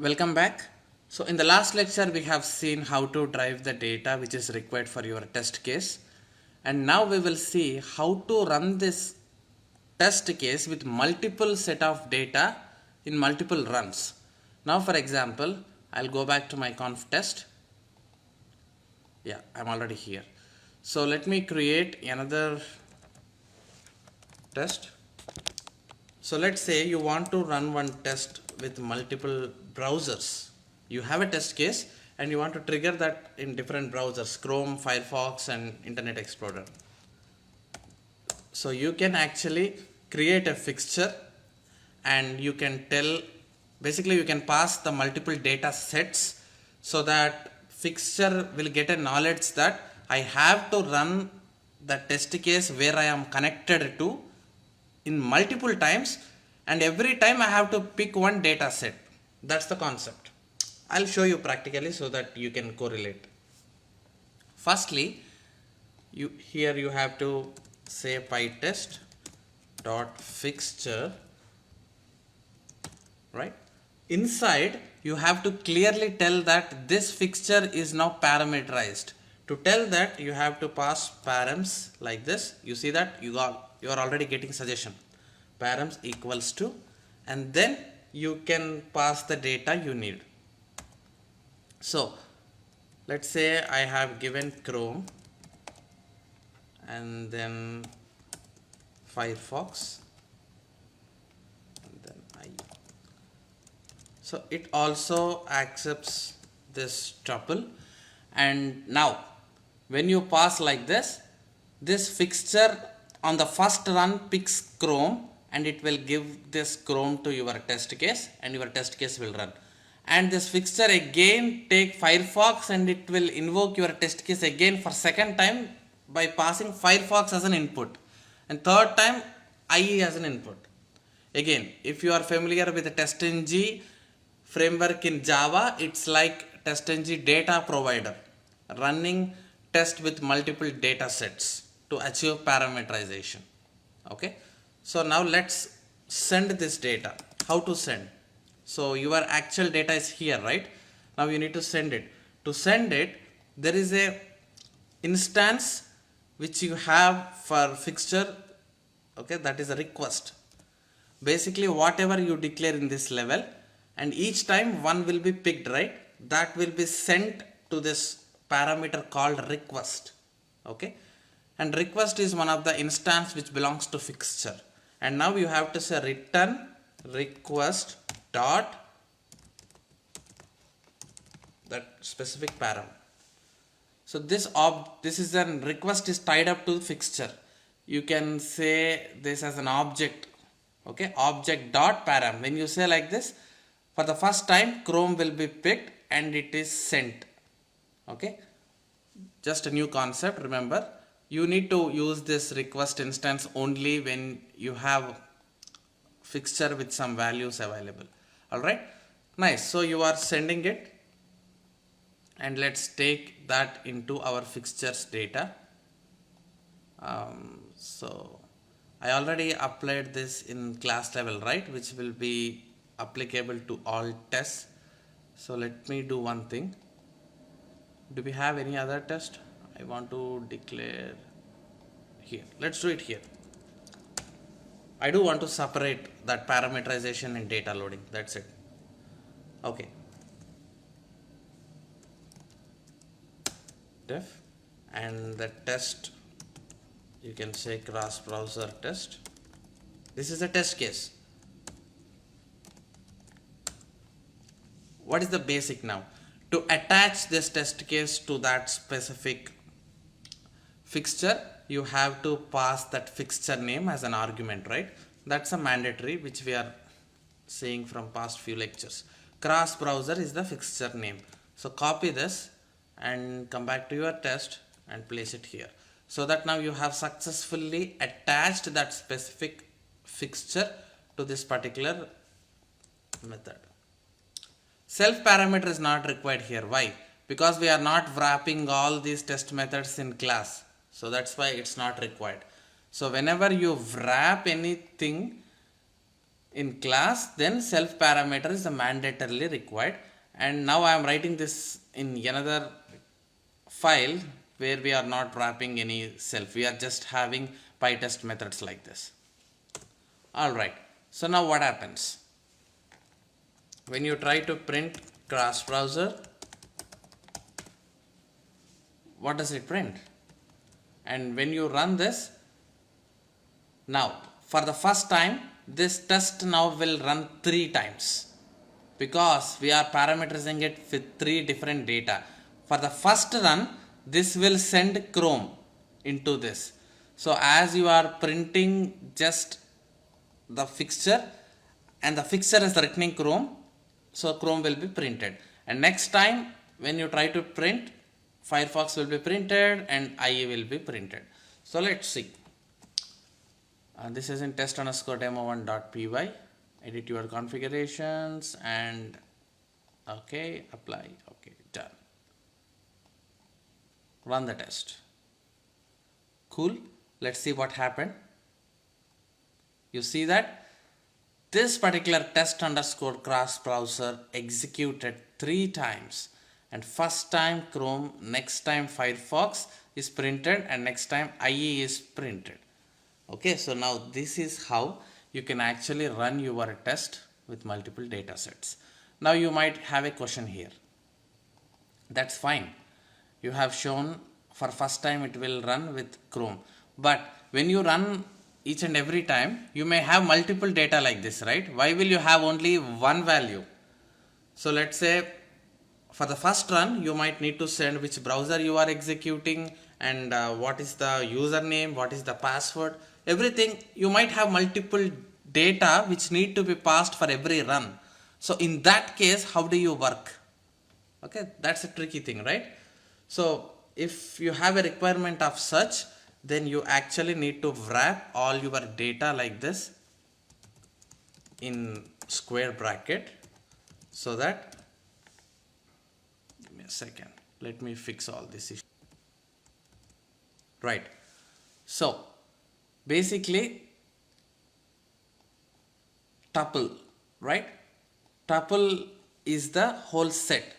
Welcome back. So in the last lecture we have seen how to drive the data which is required for your test case, and now we will see how to run this test case with multiple set of data in multiple runs. Now for example, I'll go back to my conf test. Yeah, I'm already here. So let me create another test. So let's say you want to run one test with multiple browsers. You have a test case and you want to trigger that in different browsers, Chrome, Firefox and Internet Explorer. So you can actually create a fixture and you can tell, basically you can pass the multiple data sets so that fixture will get a knowledge that I have to run the test case where I am connected to in multiple times, and every time I have to pick one data set. That's the concept. I'll show you practically so that you can correlate. Firstly, here you have to say pytest.fixture, right? Inside you have to clearly tell that this fixture is now parameterized. To tell that you have to pass params like this. You see that you are already getting suggestion. Params equals to, and then you can pass the data you need. So let's say I have given Chrome and then Firefox and then so it also accepts this tuple, and now when you pass like this fixture on the first run picks Chrome and it will give this Chrome to your test case and your test case will run. And this fixture again take Firefox and it will invoke your test case again for second time by passing Firefox as an input, and third time IE as an input. Again, if you are familiar with the TestNG framework in Java, it's like TestNG data provider running test with multiple data sets to achieve parameterization. Okay, so now let's send this data. How to send? So your actual data is here, right? Now you need to send it. To send it, there is a instance which you have for fixture. Okay, that is a request. Basically whatever you declare in this level, and each time one will be picked, right? That will be sent to this parameter called request. Okay, and request is one of the instance which belongs to fixture. And now you have to say return request dot that specific param. So this is an request is tied up to fixture. You can say this as an object. Okay, object dot param. When you say like this, for the first time Chrome will be picked and it is sent. Okay, just a new concept. Remember, you need to use this request instance only when you have fixture with some values available. All right, nice. So you are sending it, and let's take that into our fixtures data. So I already applied this in class level, right, which will be applicable to all tests. So let me do one thing. Do we have any other test? I want to declare here. Let's do it here. I do want to separate that parameterization and data loading. That's it. Okay. Def, and the test, you can say cross browser test. This is a test case. What is the basic now? To attach this test case to that specific fixture, you have to pass that fixture name as an argument, right? That's a mandatory, which we are seeing from past few lectures. Cross browser is the fixture name. So copy this and come back to your test and place it here, so that now you have successfully attached that specific fixture to this particular method. Self parameter is not required here. Why? Because we are not wrapping all these test methods in class, so that's why it's not required. So whenever you wrap anything in class, then self parameter is the mandatorily required. And now I am writing this in another file where we are not wrapping any self, we are just having pytest methods like this. Alright, so now what happens when you try to print cross browser? What does it print? And when you run this, now for the first time this test now will run 3 times, because we are parameterizing it with 3 different data. For the first run, this will send Chrome into this. So as you are printing just the fixture, and the fixture is written in Chrome, so Chrome will be printed. And next time when you try to print, Firefox will be printed and IE will be printed. So let's see. This is in test_demo1.py. Edit your configurations and okay, apply, okay, done. Run the test. Cool. Let's see what happened. You see that this particular test_cross browser executed 3 times, and first time Chrome, next time Firefox is printed, and next time IE is printed. Okay, so now this is how you can actually run your test with multiple data sets. Now you might have a question here. That's fine. You have shown for first time it will run with Chrome. But when you run each and every time, you may have multiple data like this, right? Why will you have only one value? So let's say for the first run, you might need to send which browser you are executing, and what is the username, what is the password, everything. You might have multiple data which need to be passed for every run. So in that case, how do you work? Okay, that's a tricky thing, right? So if you have a requirement of such, then you actually need to wrap all your data like this in square bracket, so that, give me a second, let me fix all this issue. Right, so basically tuple, right? Tuple is the whole set.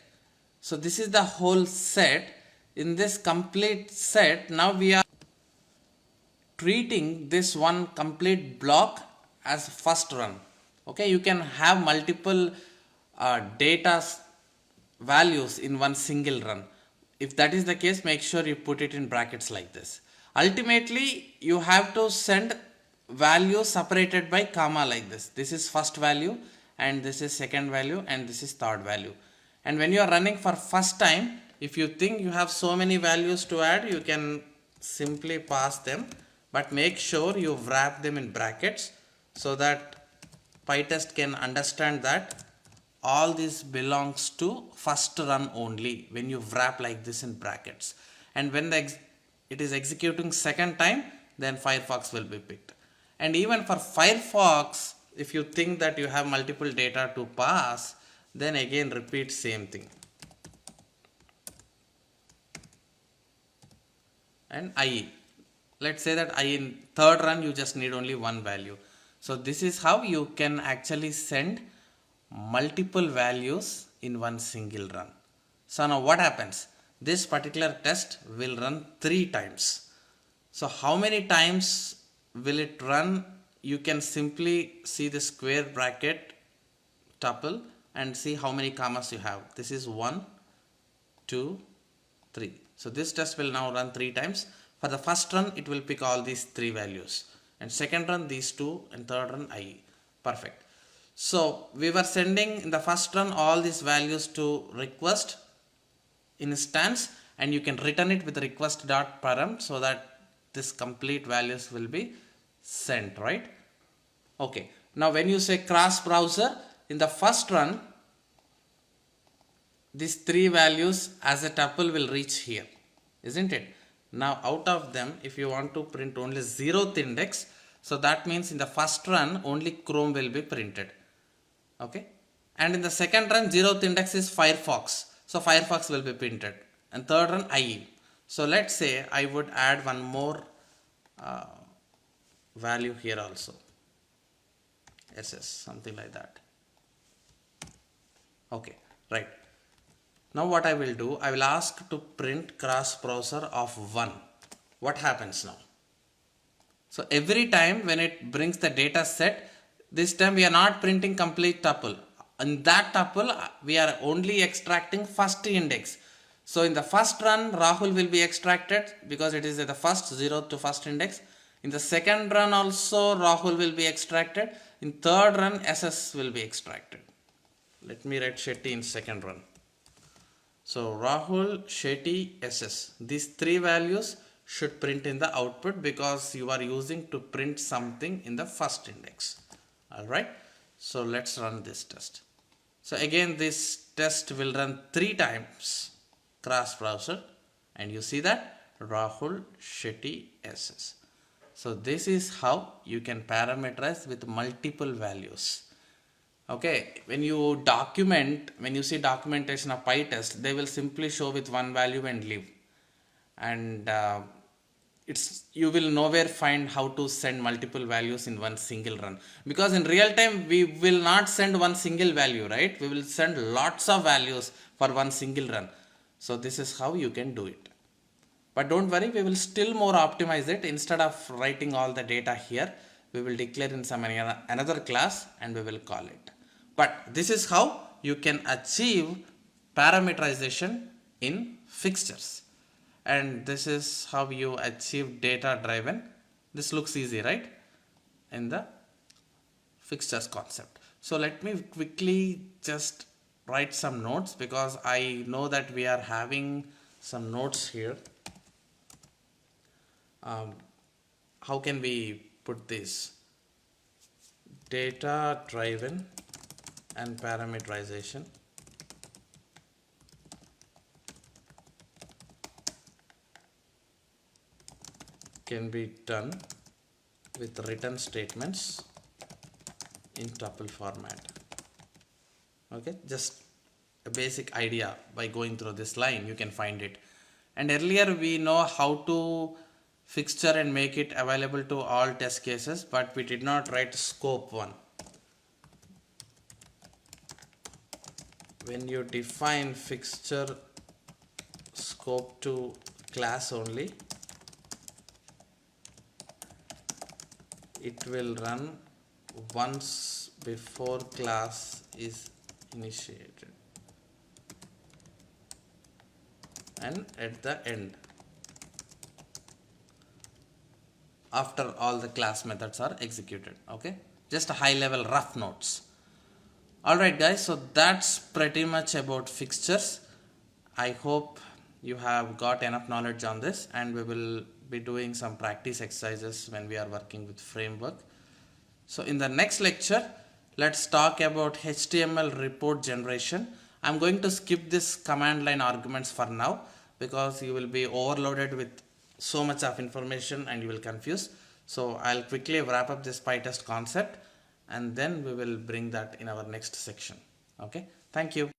So this is the whole set. In this complete set, now we are treating this one complete block as first run. Okay, you can have multiple data values in one single run. If that is the case, make sure you put it in brackets like this. Ultimately, you have to send values separated by comma like this. This is first value, and this is second value, and this is third value. And when you are running for first time, if you think you have so many values to add, you can simply pass them, but make sure you wrap them in brackets so that PyTest can understand that all this belongs to first run only when you wrap like this in brackets. And when it is executing second time, then Firefox will be picked. And even for Firefox, if you think that you have multiple data to pass, then again repeat same thing. And IE. Let's say that IE in third run you just need only one value. So this is how you can actually send multiple values in one single run. So now what happens? This particular test will run 3 times. So how many times will it run? You can simply see the square bracket tuple and see how many commas you have. This is 1, 2, 3. So this test will now run 3 times. For the first run, it will pick all these 3 values. And second run, these 2, and third run, IE. Perfect. So we were sending in the first run all these values to request instance, and you can return it with request.param so that this complete values will be sent, right? Okay. Now when you say cross browser, in the first run, these 3 values as a tuple will reach here, isn't it? Now out of them, if you want to print only 0th index, so that means in the first run only Chrome will be printed. Okay, and in the second run 0th index is Firefox, so Firefox will be printed, and third run IE. So let's say I would add one more value here also. SS, something like that. Okay, right. Now what I will do, I will ask to print cross browser of 1. What happens now? So every time when it brings the data set, this time we are not printing complete tuple. In that tuple, we are only extracting first index. So in the first run, Rahul will be extracted because it is at the first 0 to first index. In the second run also, Rahul will be extracted. In third run, SS will be extracted. Let me write Shetty in second run. So Rahul, Shetty, SS. These three values should print in the output because you are using to print something in the first index. Alright. So let's run this test. So again this test will run 3 times cross browser and you see that Rahul, Shetty, SS. So this is how you can parameterize with multiple values. Okay, when you see documentation of PyTest, they will simply show with one value and leave. And you will nowhere find how to send multiple values in one single run. Because in real time, we will not send one single value, right? We will send lots of values for one single run. So this is how you can do it. But don't worry, we will still more optimize it. Instead of writing all the data here, we will declare in some another class and we will call it. But this is how you can achieve parameterization in fixtures. And this is how you achieve data driven. This looks easy, right? In the fixtures concept. So let me quickly just write some notes because I know that we are having some notes here. How can we put this? Data driven and parameterization can be done with return statements in tuple format. Okay, just a basic idea. By going through this line you can find it. And earlier we know how to fixture and make it available to all test cases, but we did not write scope 1. When you define fixture scope to class only, it will run once before class is initiated and at the end after all the class methods are executed. Okay, just a high level rough notes. Alright guys, so that's pretty much about fixtures. I hope you have got enough knowledge on this, and we will be doing some practice exercises when we are working with framework. So in the next lecture, let's talk about HTML report generation. I'm going to skip this command line arguments for now because you will be overloaded with so much of information and you will confuse. So I'll quickly wrap up this PyTest concept and then we will bring that in our next section. Okay, thank you.